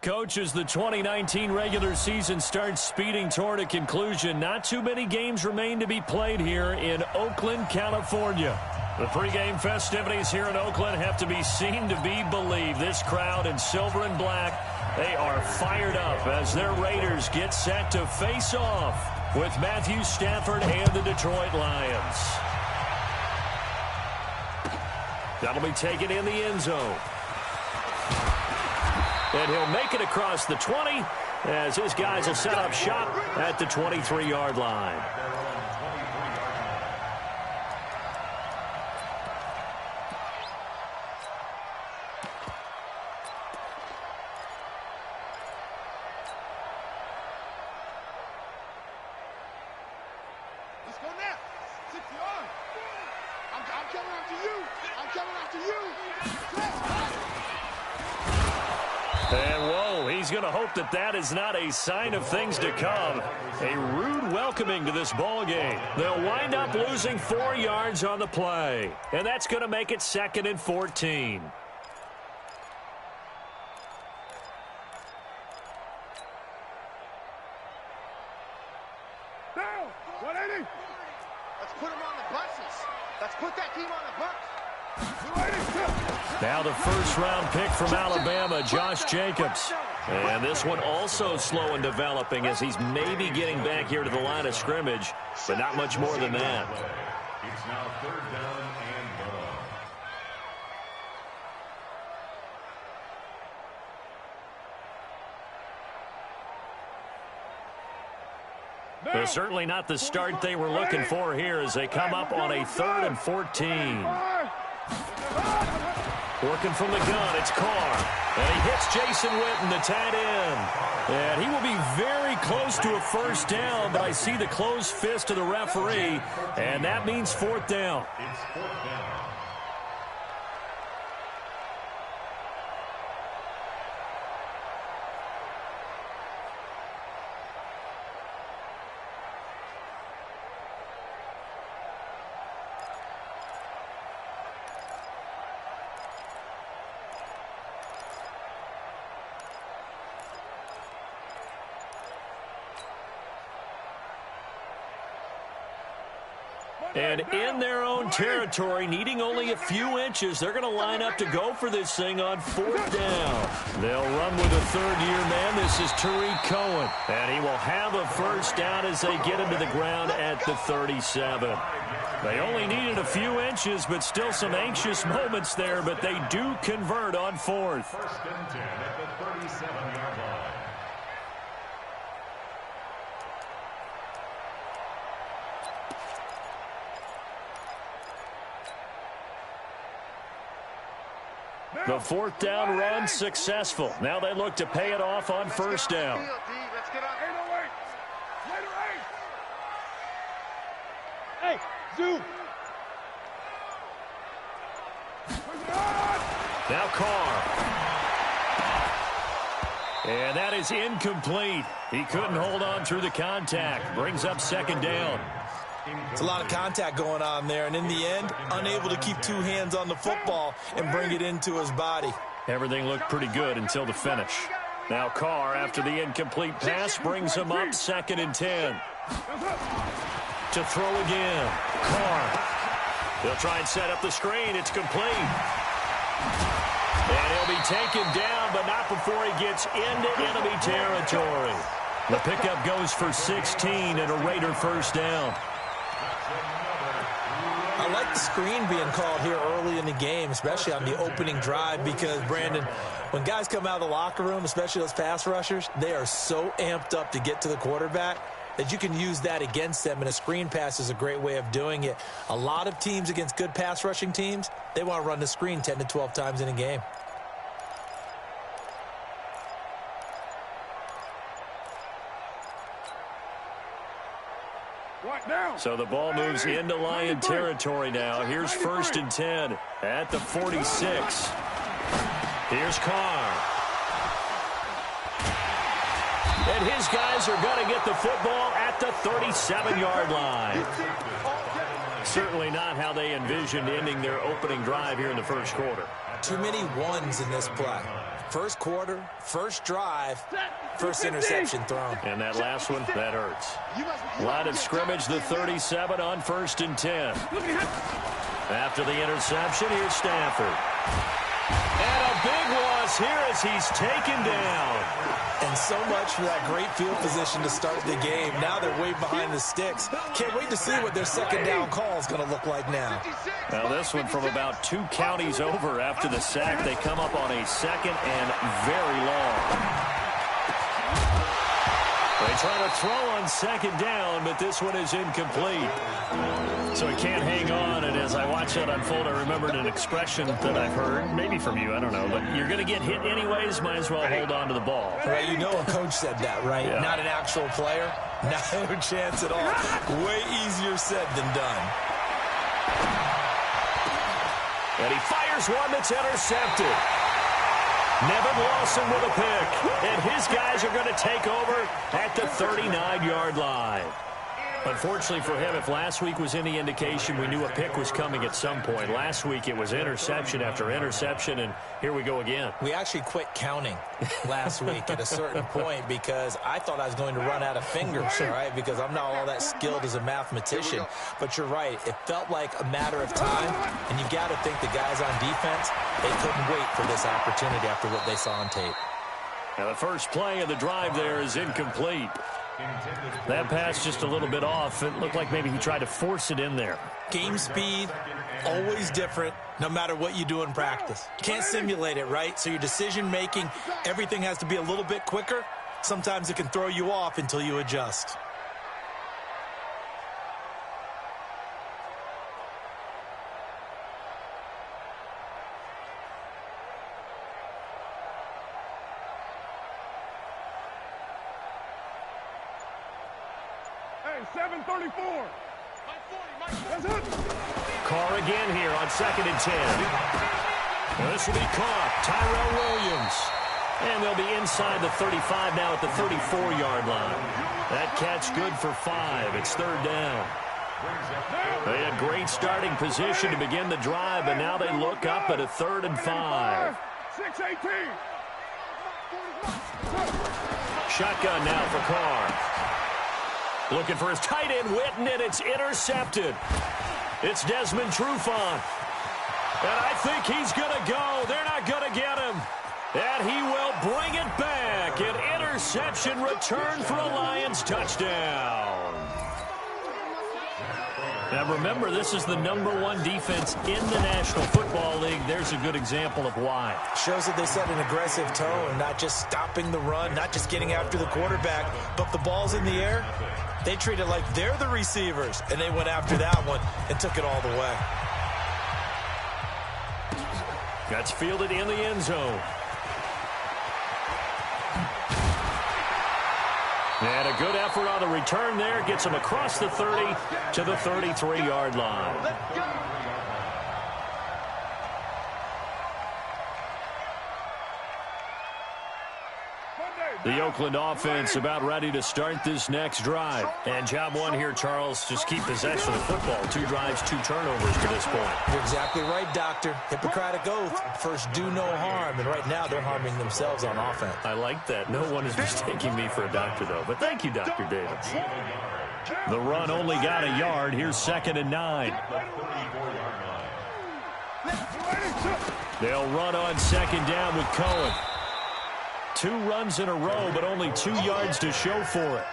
Coach, as the 2019 regular season starts speeding toward a conclusion, not too many games remain to be played here in Oakland, California. The pregame festivities here in Oakland have to be seen to be believed. This crowd in silver and black, they are fired up as their Raiders get set to face off with Matthew Stafford and the Detroit Lions. That'll be taken in the end zone. And he'll make it across the 20 as his guys will set up shop at the 23-yard line. Let's go now. 6 yards. I'm coming after you. I'm coming after you. And, whoa, he's going to hope that that is not a sign of things to come. A rude welcoming to this ball game. They'll wind up losing 4 yards on the play. And that's going to make it 2nd and 14. Down. 180. Let's put him on the buses. Let's put that team on the bus. Now the first-round pick from Alabama, Josh Jacobs. And this one also slow in developing as he's maybe getting back here to the line of scrimmage, but not much more than that. It's now 3rd down and They're certainly not the start they were looking for here as they come up on a 3rd and 14. Working from the gun, it's Carr. And he hits Jason Witten, the tight end. And he will be very close to a first down, but I see the closed fist of the referee, and that means 4th down. It's 4th down. And in their own territory, needing only a few inches, they're going to line up to go for this thing on 4th down. They'll run with a third-year man. This is Tariq Cohen. And he will have a first down as they get him to the ground at the 37. They only needed a few inches, but still some anxious moments there, but they do convert on 4th. 1st and 10 at the 37-yard line. The 4th down run successful. Now they look to pay it off on 1st down. Let's get on 808. Hey, zoom. Now Carr. And that is incomplete. He couldn't hold on through the contact. Brings up 2nd down. It's a lot of contact going on there, and in the end, unable to keep 2 hands on the football and bring it into his body. Everything looked pretty good until the finish. Now Carr, after the incomplete pass, brings him up 2nd and 10. To throw again. Carr. He'll try and set up the screen. It's complete. And he'll be taken down, but not before he gets into enemy territory. The pickup goes for 16 and a Raider first down. I like the screen being called here early in the game, especially on the opening drive, because, Brandon, when guys come out of the locker room, especially those pass rushers, they are so amped up to get to the quarterback that you can use that against them, and a screen pass is a great way of doing it. A lot of teams against good pass rushing teams, they want to run the screen 10 to 12 times in a game. So the ball moves into Lion territory now. Here's 1st and 10 at the 46. Here's Carr. And his guys are going to get the football at the 37-yard line. Certainly not how they envisioned ending their opening drive here in the first quarter. Too many ones in this play. First quarter, first drive, first interception thrown. And that last one, that hurts. Line of scrimmage, the 37 on 1st and 10. After the interception, here's Stafford. And a big loss here as he's taken down. And so much for that great field position to start the game. Now they're way behind the sticks. Can't wait to see what their second down call is going to look like now. Now this one from about 2 counties over after the sack. They come up on a second and very long. They try to throw on second down, but this one is incomplete. So he can't hang on, and as I watch that unfold, I remembered an expression that I've heard, maybe from you, I don't know, but you're going to get hit anyways, might as well hold on to the ball. Right, you know a coach said that, right? Yeah. Not an actual player. No chance at all. Way easier said than done. And he fires one that's intercepted. Nevin Lawson with a pick, and his guys are going to take over at the 39-yard line. Unfortunately for him, if last week was any indication, we knew a pick was coming at some point. Last week it was interception after interception, and here we go again. We actually quit counting last week at a certain point because I thought I was going to run out of fingers, all right, because I'm not all that skilled as a mathematician. But you're right. It felt like a matter of time, and you got to think the guys on defense, they couldn't wait for this opportunity after what they saw on tape. Now the first play of the drive there is incomplete. That pass just a little bit off. It looked like maybe he tried to force it in there. Game speed, always different, no matter what you do in practice. You can't simulate it, right? So your decision-making, everything has to be a little bit quicker. Sometimes it can throw you off until you adjust. Hey, 734. Carr again here on 2nd and 10. Well, this will be caught. Tyrell Williams. And they'll be inside the 35 now at the 34-yard line. That catch good for 5. It's 3rd down. They had great starting position to begin the drive, but now they look up at a 3rd and 5. 6-18. Shotgun now for Carr. Looking for his tight end, Witten, and it's intercepted. It's Desmond Trufant. And I think he's going to go. They're not going to get him. And he will bring it back. An interception return for a Lions touchdown. Now remember, this is the #1 defense in the National Football League. There's a good example of why. Shows that they set an aggressive tone, not just stopping the run, not just getting after the quarterback, but the ball's in the air. They treat it like they're the receivers, and they went after that one and took it all the way. That's fielded in the end zone. And a good effort on the return there. Gets him across the 30 to the 33-yard line. The Oakland offense about ready to start this next drive. And job one here, Charles, just keep possession of the football. 2 drives, 2 turnovers to this point. You're exactly right, Doctor. Hippocratic oath. First, do no harm. And right now, they're harming themselves on offense. I like that. No one is mistaking me for a doctor, though. But thank you, Dr. Davis. The run only got a yard. Here's 2nd and 9. They'll run on 2nd down with Cohen. 2 runs in a row, but only 2 yards to show for it.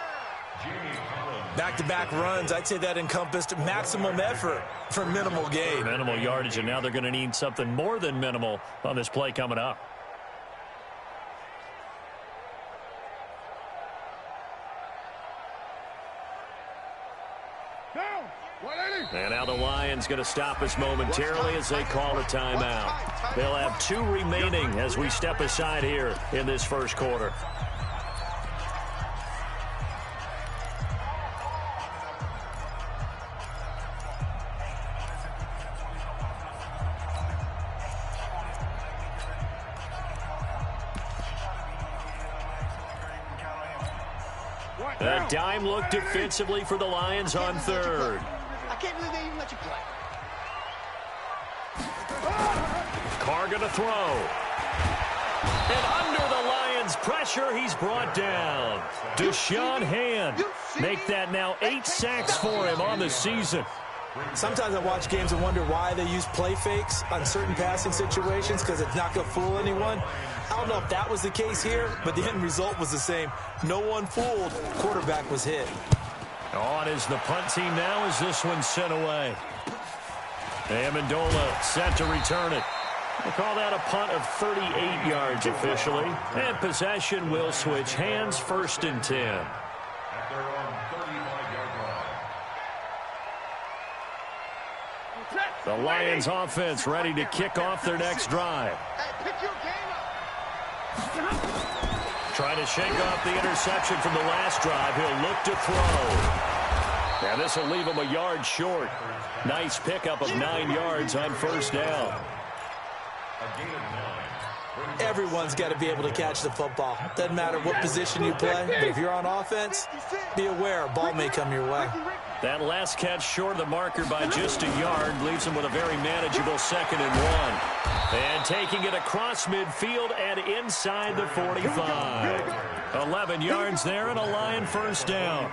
Back-to-back runs, I'd say that encompassed maximum effort for minimal gain. Minimal yardage, and now they're going to need something more than minimal on this play coming up. And now the Lions going to stop us momentarily as they call a timeout. They'll have 2 remaining as we step aside here in this first quarter. A dime look defensively for the Lions on 3rd. I can't believe they even let you play. Carr going to throw. And under the Lions' pressure, he's brought down. Deshaun Hand make that now 8 sacks for him on the season. Sometimes I watch games and wonder why they use play fakes on certain passing situations, because it's not going to fool anyone. I don't know if that was the case here, but the end result was the same. No one fooled. Quarterback was hit. On is the punt team now as this one's sent away. Amendola set to return it. We'll call that a punt of 38 yards officially. And possession will switch hands, 1st and 10. At their own 35-yard line. The Lions offense ready to kick off their next drive. Hey, pick your game up. Trying to shake off the interception from the last drive. He'll look to throw. Now this will leave him a yard short. Nice pickup of 9 yards on 1st down. A gain of 9. Everyone's got to be able to catch the football. Doesn't matter what position you play, but if you're on offense, be aware a ball may come your way. That last catch short of the marker by just a yard leaves him with a very manageable 2nd and 1. And taking it across midfield and inside the 45. 11 yards there and a Lion 1st down.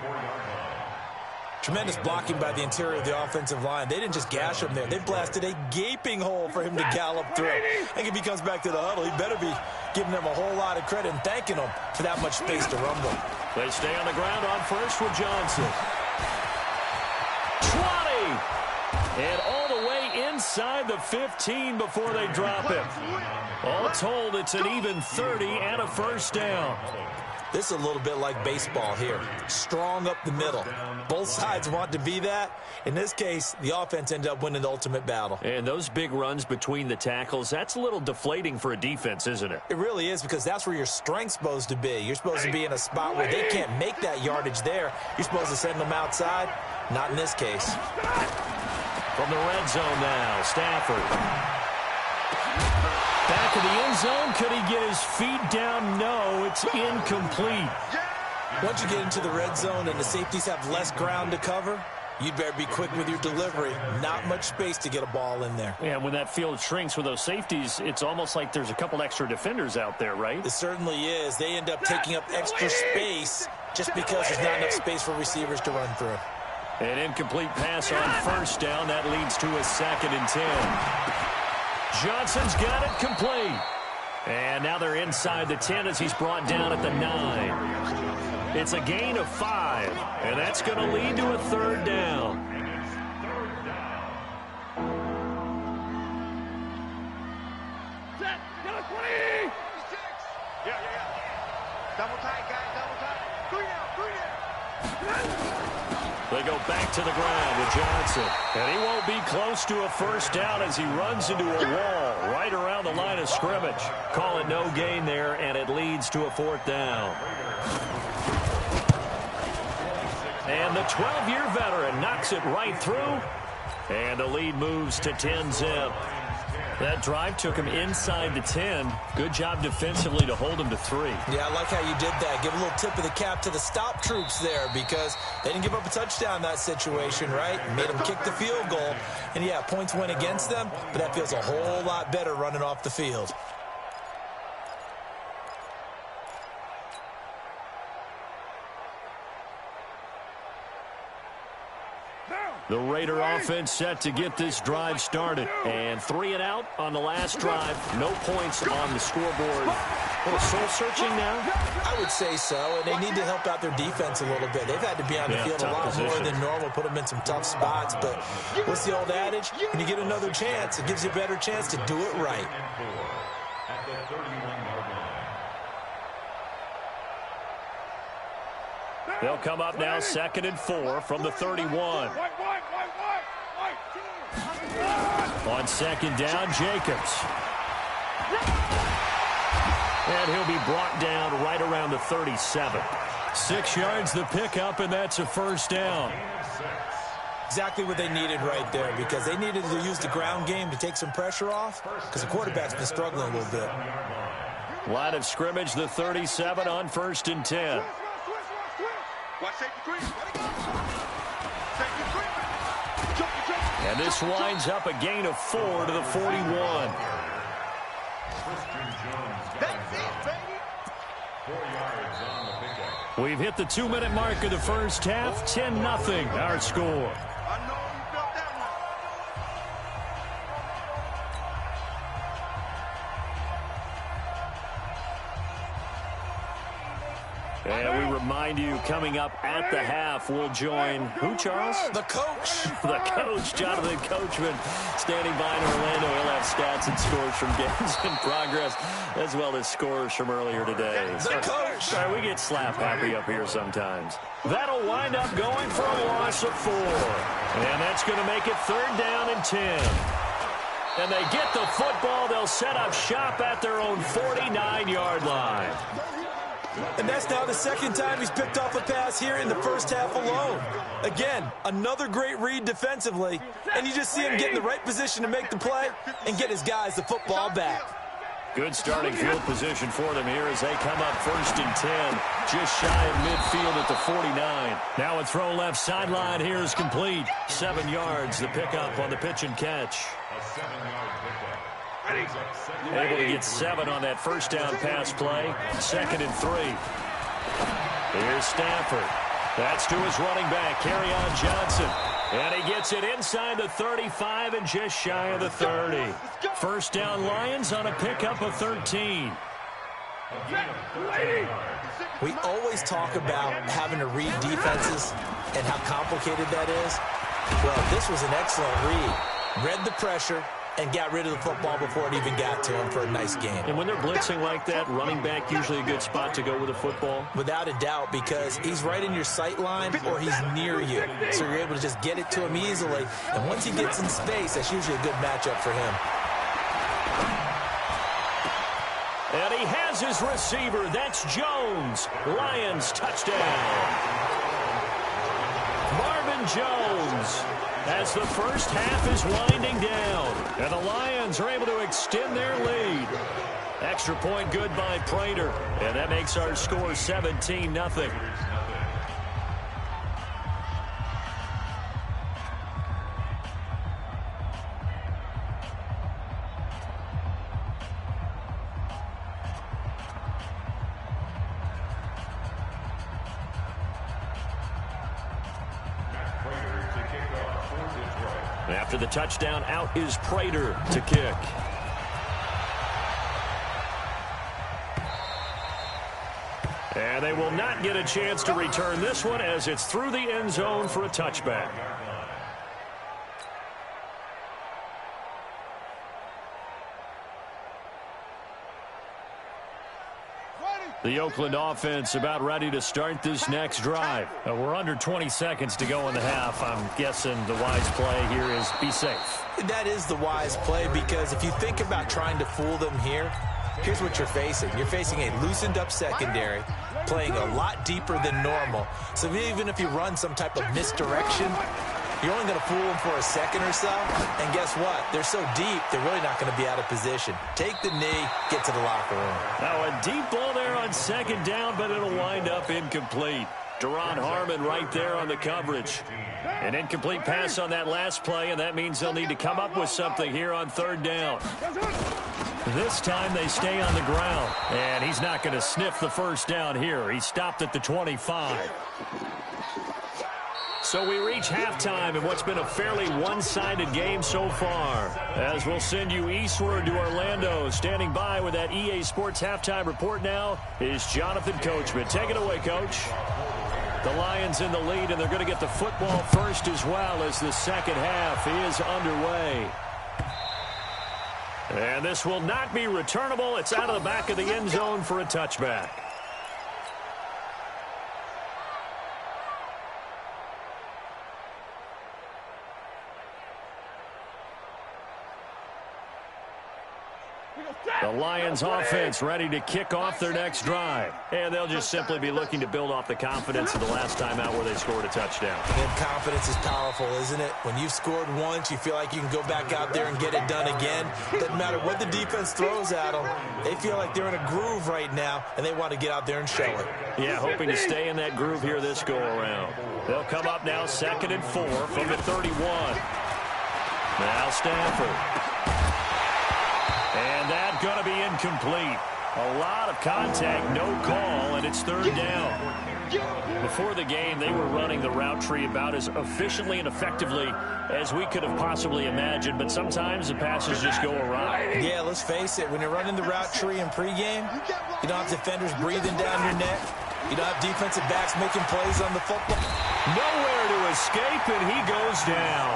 Tremendous blocking by the interior of the offensive line. They didn't just gash him there. They blasted a gaping hole for him to gallop through. I think if he comes back to the huddle, he better be giving them a whole lot of credit and thanking them for that much space to rumble. They stay on the ground on 1st with Johnson. 20! And all the way inside the 15 before they drop him. All told, it's an even 30 and a 1st down. This is a little bit like baseball here. Strong up the middle. Both sides want to be that. In this case, the offense ended up winning the ultimate battle. And those big runs between the tackles, that's a little deflating for a defense, isn't it? It really is, because that's where your strength's supposed to be. You're supposed to be in a spot where they can't make that yardage there. You're supposed to send them outside. Not in this case. From the red zone now, Stafford. Back in the end zone, could he get his feet down? No, it's incomplete. Once you get into the red zone and the safeties have less ground to cover, you'd better be quick with your delivery. Not much space to get a ball in there. Yeah, when that field shrinks with those safeties, it's almost like there's a couple extra defenders out there, right? It certainly is. They end up taking up extra space just because there's not enough space for receivers to run through. An incomplete pass on 1st down. That leads to a 2nd and 10. Johnson's got it complete. And now they're inside the 10 as he's brought down at the 9. It's a gain of 5, and that's going to lead to a 3rd down. Set. Get a 20. 6. Yeah. Double tight, guys. Double tight. 3 now. They go back to the ground with Johnson. And he won't be close to a 1st down as he runs into a wall right around the line of scrimmage. Call it no gain there, and it leads to a 4th down. And the 12-year veteran knocks it right through. And the lead moves to 10-zip. That drive took him inside the 10. Good job defensively to hold him to 3. Yeah, I like how you did that. Give a little tip of the cap to the stop troops there, because they didn't give up a touchdown in that situation, right? Made them kick the field goal. And, yeah, points went against them, but that feels a whole lot better running off the field. The Raider offense set to get this drive started. And 3 and out on the last drive. No points on the scoreboard. A little soul-searching now? I would say so, and they need to help out their defense a little bit. They've had to be on the field a lot more than normal, put them in some tough spots. But what's the old adage? When you get another chance, it gives you a better chance to do it right. At the 31-yard line. They'll come up now 2nd and 4 from the 31. On 2nd down, Jacobs. And he'll be brought down right around the 37. 6 yards the pickup, and that's a 1st down. Exactly what they needed right there, because they needed to use the ground game to take some pressure off, because the quarterback's been struggling a little bit. Line of scrimmage, the 37 on 1st and 10. And this winds up a gain of 4 to the 41. We've hit the 2-minute mark of the first half. 10-0 our score. And we remind you, coming up at the half, we'll join who, Charles? The coach. The coach, Jonathan Coachman, standing by in Orlando. He'll have stats and scores from games in progress, as well as scores from earlier today. The coach. Sorry, we get slap happy up here sometimes. That'll wind up going for a loss of 4. And that's going to make it 3rd down and 10. And they get the football. They'll set up shop at their own 49-yard line. And that's now the 2nd time he's picked off a pass here in the first half alone. Again, another great read defensively, and you just see him get in the right position to make the play and get his guys the football back. Good starting field position for them here as they come up 1st and 10, just shy of midfield at the 49. Now a throw left sideline here is complete. 7 yards, the pickup on the pitch and catch. A 7-yard pickup. Able to get 7 on that first down pass play. 2nd and 3. Here's Stafford. That's to his running back, Kerryon Johnson. And he gets it inside the 35 and just shy of the 30. 1st down Lions on a pickup of 13. We always talk about having to read defenses and how complicated that is. Well, this was an excellent read. Read the pressure and got rid of the football before it even got to him for a nice game. And when they're blitzing like that, running back usually a good spot to go with the football? Without a doubt, because he's right in your sight line or he's near you. So you're able to just get it to him easily. And once he gets in space, that's usually a good matchup for him. And he has his receiver. That's Jones. Lions touchdown. Marvin Jones, as the first half is winding down. And the Lions are able to extend their lead. Extra point good by Prater. And that makes our score 17-0. After the touchdown, out is Prater to kick. And they will not get a chance to return this one as it's through the end zone for a touchback. The Oakland offense about ready to start this next drive. We're under 20 seconds to go in the half. I'm guessing the wise play here is be safe. That is the wise play, because if you think about trying to fool them here, here's what you're facing. You're facing a loosened up secondary, playing a lot deeper than normal. So even if you run some type of misdirection, you're only going to fool them for a second or so. And guess what? They're so deep, they're really not going to be out of position. Take the knee, get to the locker room. Now a deep ball there on 2nd down, but it'll wind up incomplete. Deron Harmon right there on the coverage. An incomplete pass on that last play, and that means they'll need to come up with something here on 3rd down. This time they stay on the ground, and he's not going to sniff the first down here. He stopped at the 25. So we reach halftime in what's been a fairly one-sided game so far. As we'll send you eastward to Orlando. Standing by with that EA Sports halftime report now is Jonathan Coachman. Take it away, Coach. The Lions in the lead, and they're going to get the football first as well as the 2nd half is underway. And this will not be returnable. It's out of the back of the end zone for a touchback. The Lions offense ready to kick off their next drive. And they'll just simply be looking to build off the confidence of the last time out where they scored a touchdown. And confidence is powerful, isn't it? When you've scored once, you feel like you can go back out there and get it done again. Doesn't matter what the defense throws at them. They feel like they're in a groove right now, and they want to get out there and show it. Yeah, hoping to stay in that groove here this go-around. They'll come up now 2nd and 4 from the 31. Now Stafford. And that's going to be incomplete. A lot of contact, no call, and it's third down. Before the game, they were running the route tree about as efficiently and effectively as we could have possibly imagined, but sometimes the passes just go awry. Yeah, let's face it. When you're running the route tree in pregame, you don't have defenders breathing down your neck. You don't have defensive backs making plays on the football. Nowhere to escape, and he goes down.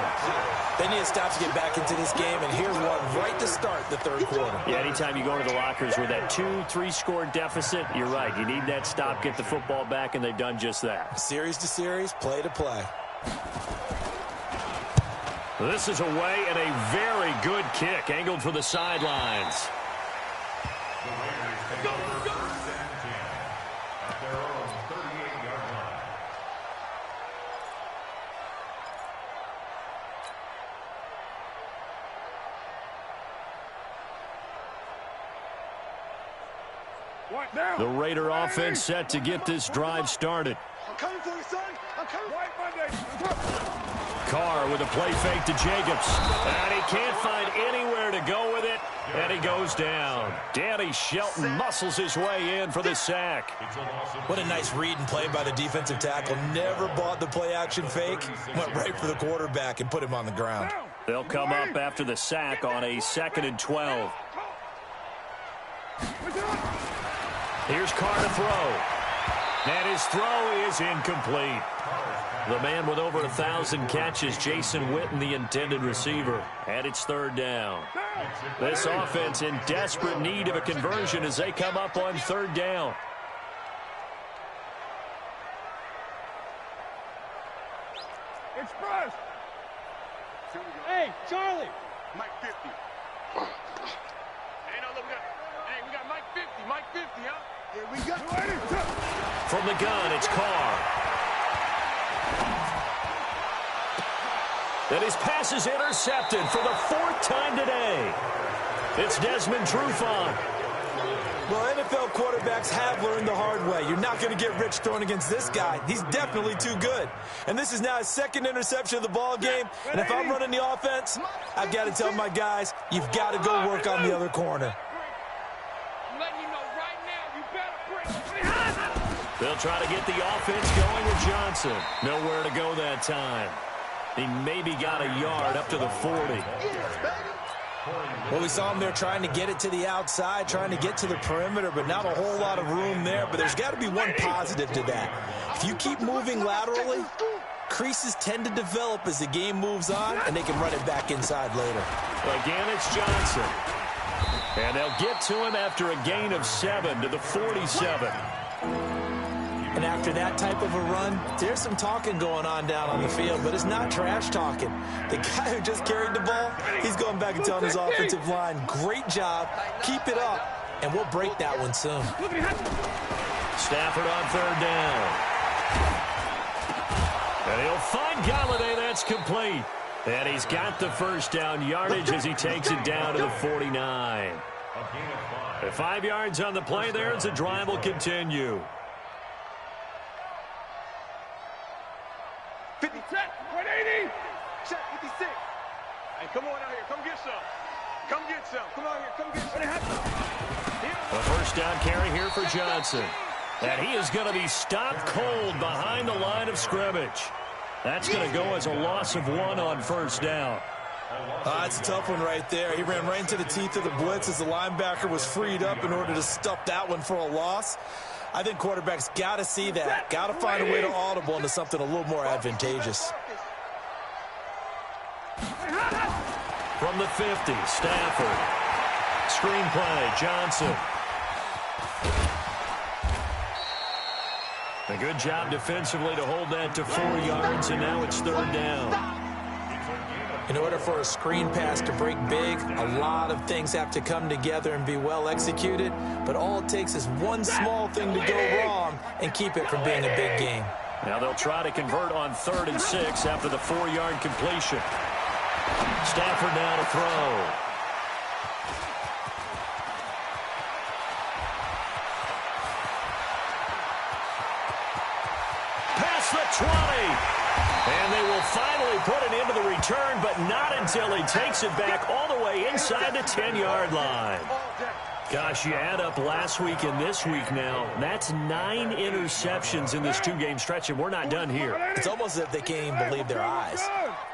They need to stop to get back into this game, and here's one right to start the third quarter. Yeah, anytime you go into the lockers with that 2-3 score deficit, you're right. You need that stop, get the football back, and they've done just that. Series to series, play to play. This is away, and a very good kick, angled for the sidelines. The Raider offense set to get this drive started. I'm coming for you, son. I'm coming. White Monday. Carr with a play fake to Jacobs. And he can't find anywhere to go with it. And he goes down. Danny Shelton muscles his way in for the sack. What a nice read and play by the defensive tackle. Never bought the play-action fake. Went right for the quarterback and put him on the ground. They'll come up after the sack on a 2nd and 12. Here's Carr to throw. And his throw is incomplete. The man with over 1,000 catches, Jason Witten, the intended receiver. And it's third down. This offense in desperate need of a conversion as they come up on third down. Express. Hey, Charlie. Mike 50. We got Mike 50. Mike 50, huh? Here we go. From the gun, it's Carr. And his pass is intercepted for the 4th time today. It's Desmond Trufant. Well, NFL quarterbacks have learned the hard way. You're not going to get rich throwing against this guy. He's definitely too good. And this is now his 2nd interception of the ball game. And if I'm running the offense, I've got to tell my guys, you've got to go work on the other corner. They'll try to get the offense going with Johnson. Nowhere to go that time. He maybe got a yard up to the 40. Well, we saw him there trying to get it to the outside, trying to get to the perimeter, but not a whole lot of room there. But there's got to be one positive to that. If you keep moving laterally, creases tend to develop as the game moves on, and they can run it back inside later. Again, it's Johnson. And they'll get to him after a gain of 7 to the 47. And after that type of a run, there's some talking going on down on the field, but it's not trash talking. The guy who just carried the ball, he's going back and telling his offensive line, great job, keep it up, and we'll break that one soon. Stafford on third down. And he'll find Galladay. That's complete. And he's got the first down yardage as he takes it down to the 49. 5 yards on the play there as the drive will continue. 50 check, 180. Check 56. Hey, come on out here. Come get some. Come get some. Come on here. Come get some. A first down carry here for Johnson. And he is going to be stopped cold behind the line of scrimmage. That's going to go as a loss of 1 on first down. That's a tough one right there. He ran right into the teeth of the blitz as the linebacker was freed up in order to stuff that one for a loss. I think quarterbacks got to see that. Got to find a way to audible into something a little more advantageous. From the 50, Stafford. Screenplay, Johnson. A good job defensively to hold that to 4 yards, and now it's third down. In order for a screen pass to break big, a lot of things have to come together and be well executed, but all it takes is one small thing to go wrong and keep it from being a big game. Now they'll try to convert on 3rd and 6 after the 4-yard completion. Stafford now to throw. Past the 20. And they will finally put it into the return, but not until he takes it back all the way inside the 10-yard line. Gosh, you add up last week and this week now. That's 9 interceptions in this two-game stretch, and we're not done here. It's almost as if they can't even believe their eyes.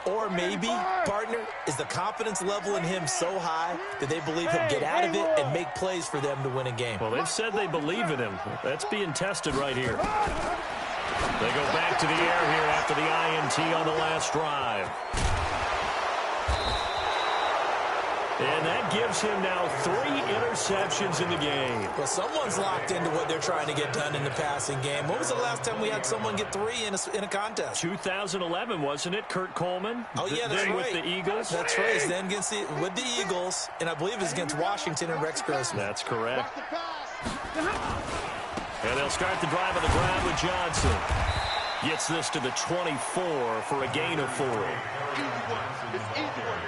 Or maybe, partner, is the confidence level in him so high that they believe he'll get out of it and make plays for them to win a game. Well, they've said they believe in him. That's being tested right here. They go back to the air here after the INT on the last drive. And that gives him now 3 interceptions in the game. Well, someone's locked into what they're trying to get done in the passing game. When was the last time we had someone get 3 in a contest? 2011, wasn't it, Kurt Coleman? Oh, yeah, that's right. With the Eagles? That's right. It's then with the Eagles, and I believe it's against Washington and Rex Grossman. That's correct. And they'll start the drive on the ground with Johnson. Gets this to the 24 for a gain of 4.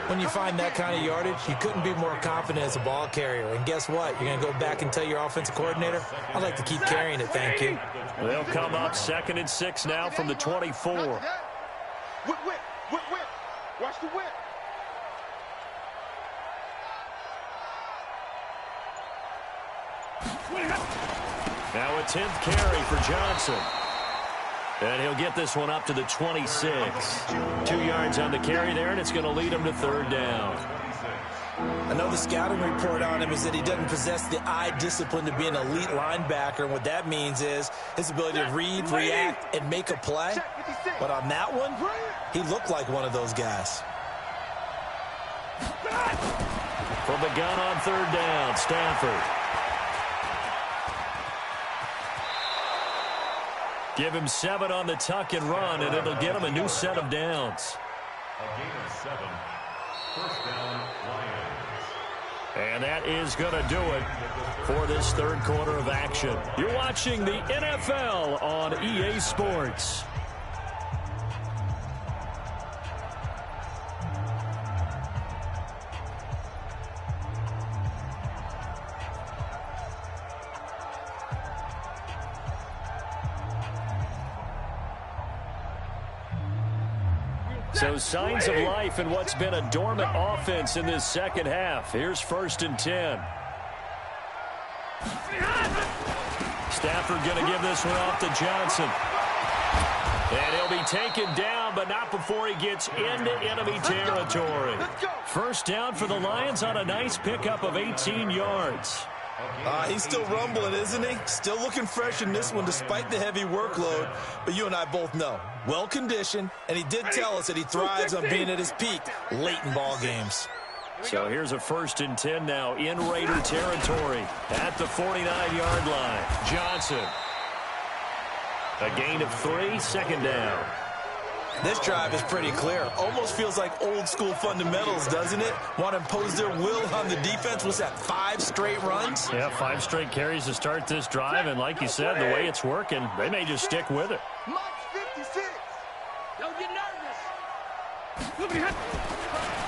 When you find that kind of yardage, you couldn't be more confident as a ball carrier. And guess what? You're going to go back and tell your offensive coordinator, I'd like to keep carrying it, thank you. They'll come up 2nd and 6 now from the 24. Whip. Watch the whip. Now a 10th carry for Johnson. And he'll get this one up to the 26. 2 yards on the carry there, and it's going to lead him to 3rd down. Another scouting report on him is that he doesn't possess the eye discipline to be an elite linebacker. And what that means is his ability to read, react, and make a play. But on that one, he looked like one of those guys. From the gun on 3rd down, Stafford. Give him 7 on the tuck and run, and it'll get him a new set of downs. A gain of 7. 1st down, Lions. And that is going to do it for this 3rd quarter of action. You're watching the NFL on EA Sports. So signs of life in what's been a dormant offense in this 2nd half. Here's 1st and 10. Stafford going to give this one off to Johnson. And he'll be taken down, but not before he gets into enemy territory. 1st down for the Lions on a nice pickup of 18 yards. He's still rumbling, isn't he? Still looking fresh in this one despite the heavy workload. But you and I both know, well-conditioned, and he did tell us that he thrives on being at his peak late in ball games. So here's a 1st and 10 now in Raider territory at the 49-yard line. Johnson. A gain of 3, 2nd down. This drive is pretty clear. Almost feels like old-school fundamentals, doesn't it? Want to impose their will on the defense. Was that 5 straight runs? Yeah, 5 straight carries to start this drive, and like you said, the way it's working, they may just stick with it. March 56. Don't get nervous.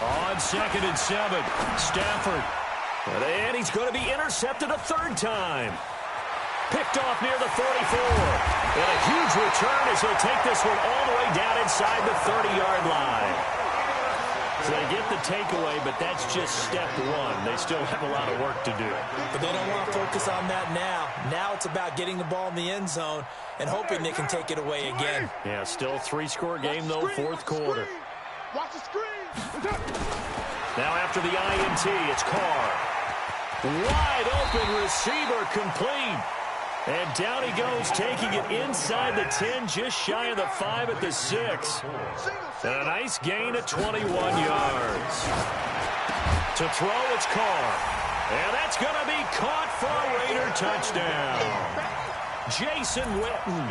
On 2nd and 7, Stafford. And he's going to be intercepted a 3rd time. Picked off near the 44. And a huge return as he'll take this one all the way down inside the 30-yard line. So they get the takeaway, but that's just step 1. They still have a lot of work to do. But they don't want to focus on that now. Now it's about getting the ball in the end zone and hoping they can take it away again. Yeah, still a 3-score game, though, 4th quarter. Watch the screen. Now after the INT, it's Carr. Wide open receiver complete. And down he goes, taking it inside the 10, just shy of the 5 at the 6. And a nice gain of 21 yards. To throw, it's Carr. And that's going to be caught for a Raider touchdown. Jason Witten,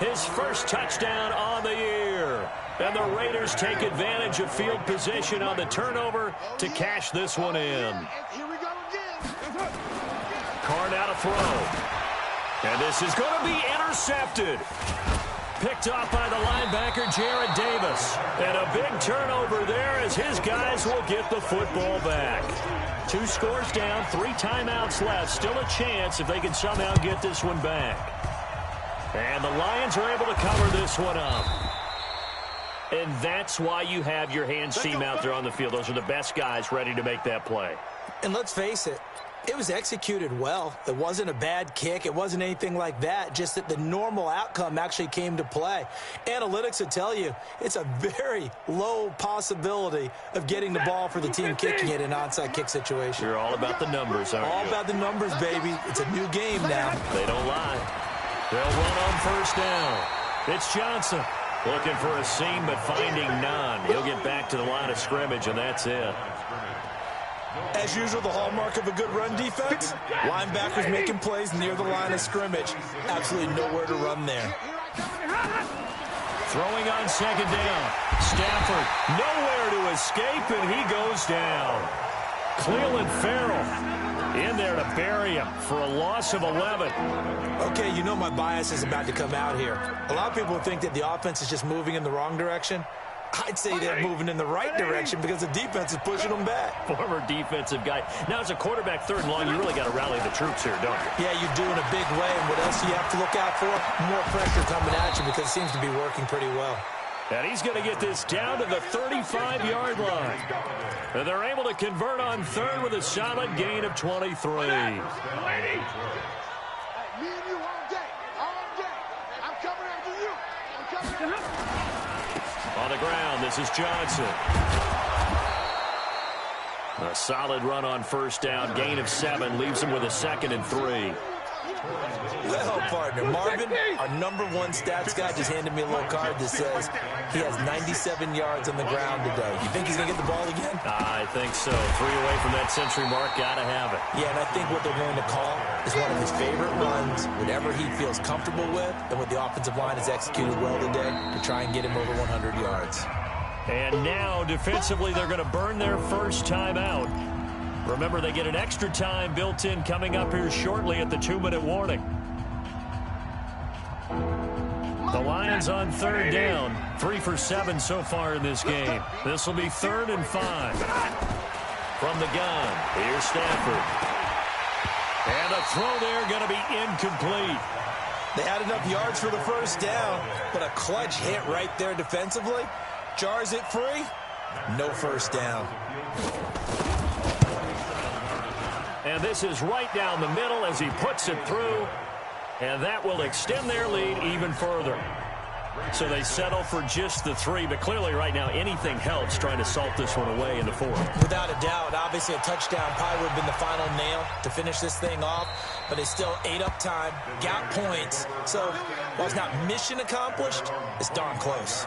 his 1st touchdown on the year. And the Raiders take advantage of field position on the turnover to cash this one in. Here we go again. Carr now to throw. And this is going to be intercepted. Picked off by the linebacker, Jared Davis. And a big turnover there as his guys will get the football back. 2 scores down, 3 timeouts left. Still a chance if they can somehow get this one back. And the Lions are able to cover this one up. And that's why you have your hands team out there on the field. Those are the best guys ready to make that play. And let's face it, It was executed well. It wasn't a bad kick. It wasn't anything like that, just that the normal outcome actually came to play. Analytics will tell you it's a very low possibility of getting the ball for the team kicking it in an onside kick situation. You're all about the numbers, aren't you? All about the numbers, baby. It's a new game now. They don't lie. They'll run on first down. It's Johnson looking for a seam, but finding none. He'll get back to the line of scrimmage, and that's it. As usual, the hallmark of a good run defense, linebackers making plays near the line of scrimmage. Absolutely nowhere to run there. Throwing on second down. Stafford nowhere to escape, and he goes down. Cleveland Farrell in there to bury him for a loss of 11. Okay, you know my bias is about to come out here. A lot of people think that the offense is just moving in the wrong direction. I'd say they're moving in the right direction because the defense is pushing them back. Former defensive guy. Now, as a quarterback, third and long, you really got to rally the troops here, don't you? Yeah, you do in a big way. And what else do you have to look out for? More pressure coming at you because it seems to be working pretty well. And he's going to get this down to the 35-yard line. And they're able to convert on third with a solid gain of 23. Me and you all day. I'm coming after you. I'm coming after you. On the ground, this is Johnson. A solid run on first down. Gain of 7 leaves him with a 2nd and 3. Well, partner, Marvin, our #1 stats guy just handed me a little card that says he has 97 yards on the ground today. You think he's going to get the ball again? I think so. 3 away from that century mark. Got to have it. Yeah, and I think what they're going to call is one of his favorite runs, whatever he feels comfortable with, and what the offensive line has executed well today to try and get him over 100 yards. And now, defensively, they're going to burn their first time out. Remember, they get an extra time built in coming up here shortly at the 2-minute warning. The Lions on third down. 3 for 7 so far in this game. This will be 3rd and 5. From the gun, here's Stafford. And a throw there going to be incomplete. They had enough yards for the first down, but a clutch hit right there defensively. Jars it free. No first down. And this is right down the middle as he puts it through. And that will extend their lead even further. So they settle for just the 3, but clearly right now anything helps trying to salt this one away in the 4th. Without a doubt, obviously a touchdown probably would have been the final nail to finish this thing off, but it's still ate up time, got points. So while it's not mission accomplished, it's darn close.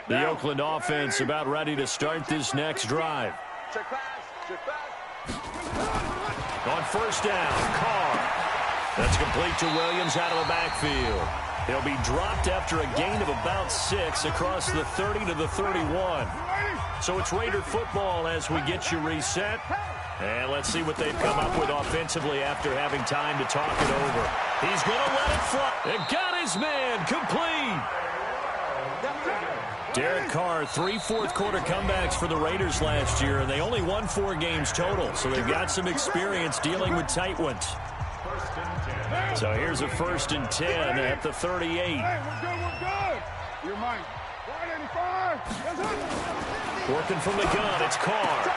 The Oakland offense about ready to start this next drive. On first down, Carr. That's complete to Williams out of the backfield. He'll be dropped after a gain of about 6 across the 30 to the 31. So it's Raider football as we get you reset. And let's see what they've come up with offensively after having time to talk it over. He's going to let it fly. And got his man complete. Derek Carr, 3 fourth-quarter comebacks for the Raiders last year, and they only won 4 games total, so they've got some experience dealing with tight ones. So here's a 1st and 10 at the 38. Hey, we're good. You're mine. 185. Working from the gun, it's Carr.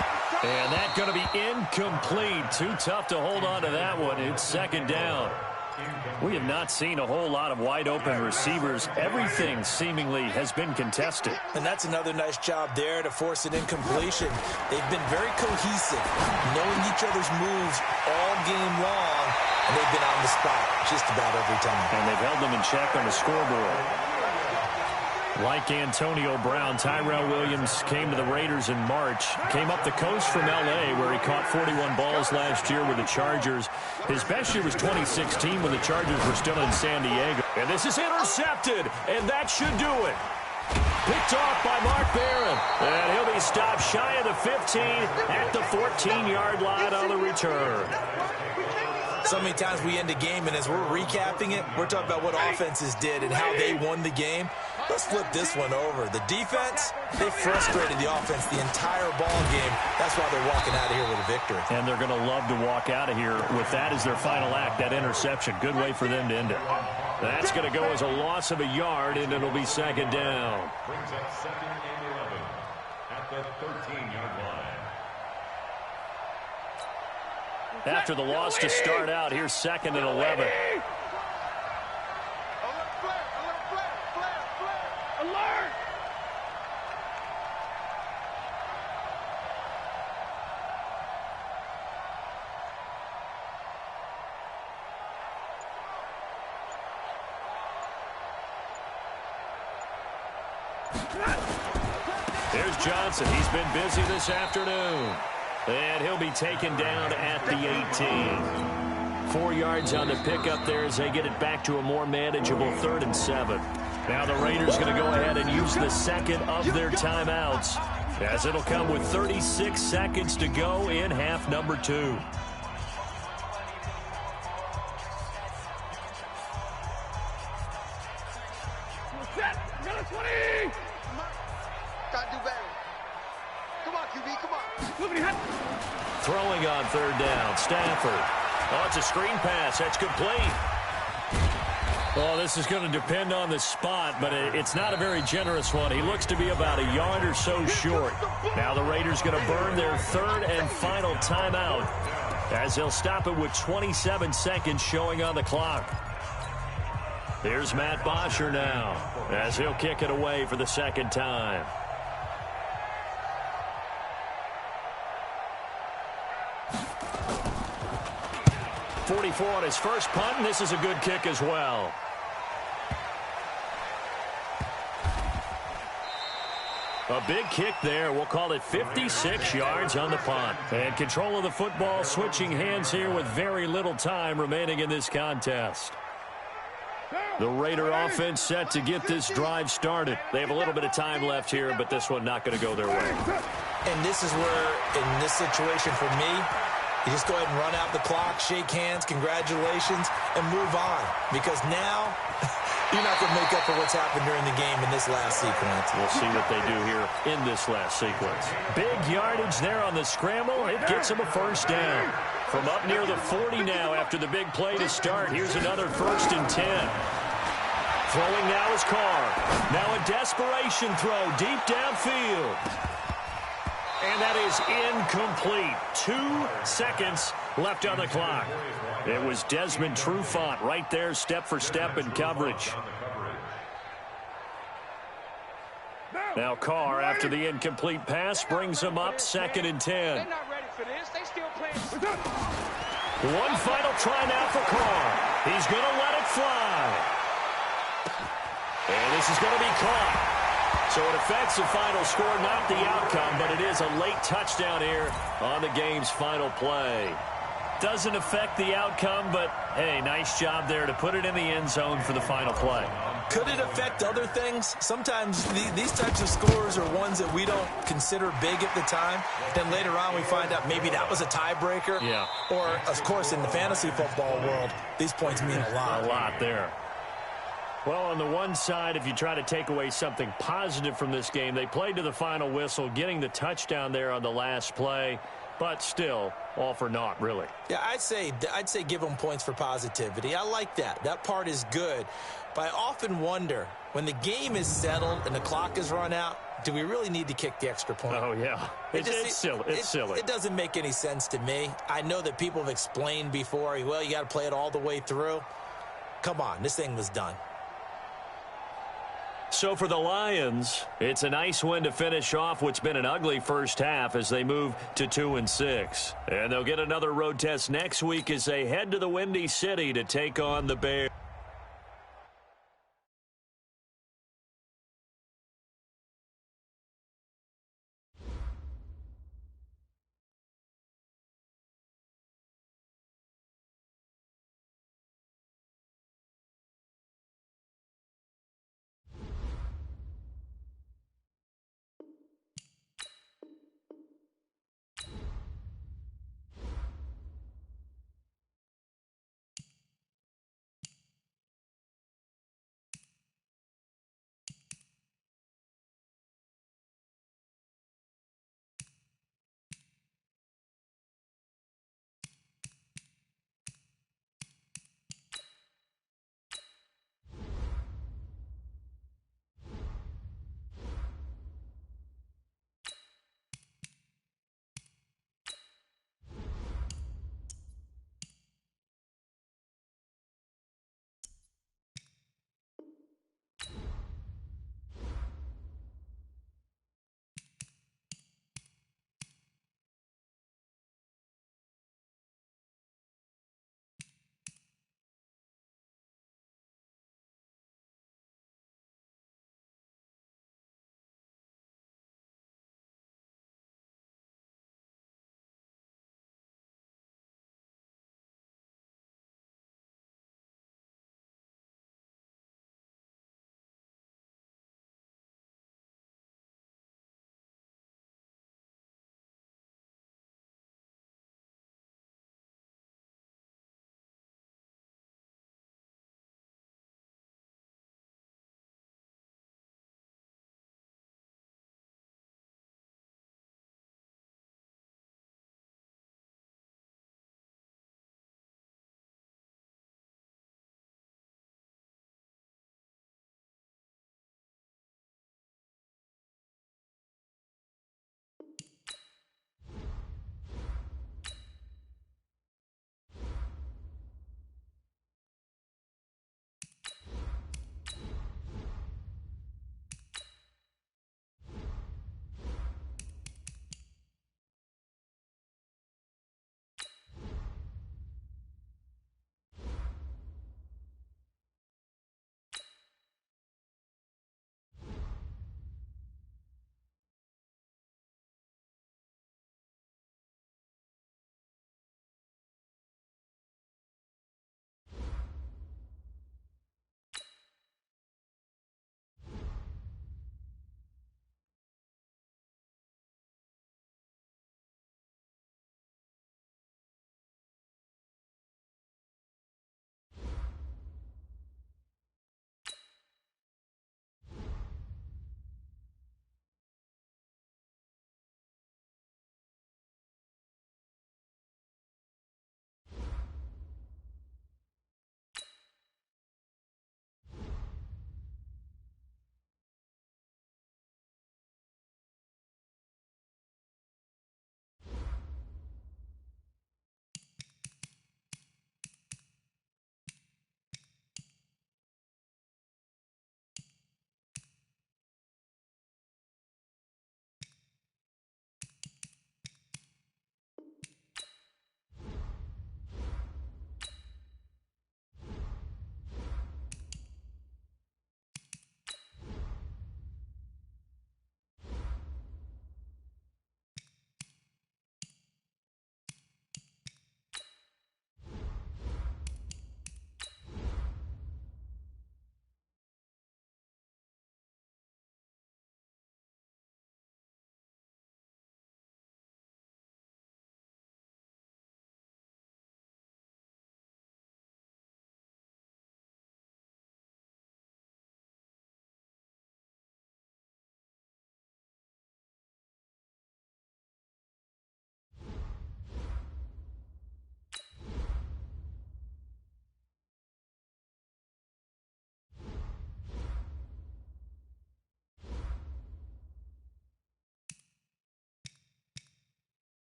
And that's going to be incomplete. Too tough to hold on to that one. It's 2nd down. We have not seen a whole lot of wide-open receivers. Everything seemingly has been contested. And that's another nice job there to force an incompletion. They've been very cohesive, knowing each other's moves all game long, and they've been on the spot just about every time. And they've held them in check on the scoreboard. Like Antonio Brown, Tyrell Williams came to the Raiders in March. Came up the coast from L.A., where he caught 41 balls last year with the Chargers. His best year was 2016 when the Chargers were still in San Diego. And this is intercepted, and that should do it. Picked off by Mark Barron. And he'll be stopped shy of the 15 at the 14-yard line on the return. So many times we end a game, and as we're recapping it, we're talking about what offenses did and how they won the game. Let's flip this one over. The defense, they frustrated the offense the entire ball game. That's why they're walking out of here with a victory. And they're going to love to walk out of here with that as their final act, that interception. Good way for them to end it. That's going to go as a loss of a yard, and it'll be second down. Brings up second and 11 at the 13-yard line. After the loss to start out, here's second and 11. Alert! There's Johnson. He's been busy this afternoon. And he'll be taken down at the 18. 4 yards on the pickup there as they get it back to a more manageable 3rd and 7. Now the Raiders going to go ahead and use the second of their timeouts, as it'll come with 36 seconds to go in half number 2. Gotta do better. Come on, QB, come on. Throwing on 3rd down, Stafford. Oh, it's a screen pass. That's complete. Oh, this is going to depend on the spot, but it's not a very generous one. He looks to be about a yard or so short. Now the Raiders going to burn their 3rd and final timeout, as they'll stop it with 27 seconds showing on the clock. Here's Matt Bosher now, as he'll kick it away for the second time. .44 on his first punt, and this is a good kick as well. A big kick there. We'll call it 56 yards on the punt. And control of the football switching hands here with very little time remaining in this contest. The Raider offense set to get this drive started. They have a little bit of time left here, but this one not going to go their way. And this is where, in this situation for me, you just go ahead and run out the clock, shake hands, congratulations, and move on. Because now, you're not going to make up for what's happened during the game in this last sequence. We'll see what they do here in this last sequence. Big yardage there on the scramble. It gets them a first down. From up near the 40 now after the big play to start. Here's another 1st and 10. Throwing now is Carr. Now a desperation throw deep downfield. And that is incomplete. 2 seconds left on the clock. It was Desmond Trufant right there, step for step in coverage. Now Carr, after the incomplete pass, brings him up 2nd and 10. They're not ready for this. They still playing. One final try now for Carr. He's going to let it fly. And this is going to be caught. So it affects the final score, not the outcome, but it is a late touchdown here on the game's final play. Doesn't affect the outcome, but, hey, nice job there to put it in the end zone for the final play. Could it affect other things? Sometimes these types of scores are ones that we don't consider big at the time. Then later on we find out maybe that was a tiebreaker. Yeah. Or, of course, in the fantasy football world, these points mean a lot. A lot there. Well, on the one side, if you try to take away something positive from this game, they played to the final whistle, getting the touchdown there on the last play, but still, all for naught, really. Yeah, I'd say give them points for positivity. I like that. That part is good. But I often wonder, when the game is settled and the clock is run out, do we really need to kick the extra point? Oh, yeah. It's silly. It's silly. It doesn't make any sense to me. I know that people have explained before, well, you got to play it all the way through. Come on, this thing was done. So for the Lions, it's a nice win to finish off what's been an ugly first half as they move to 2-6. And they'll get another road test next week as they head to the Windy City to take on the Bears.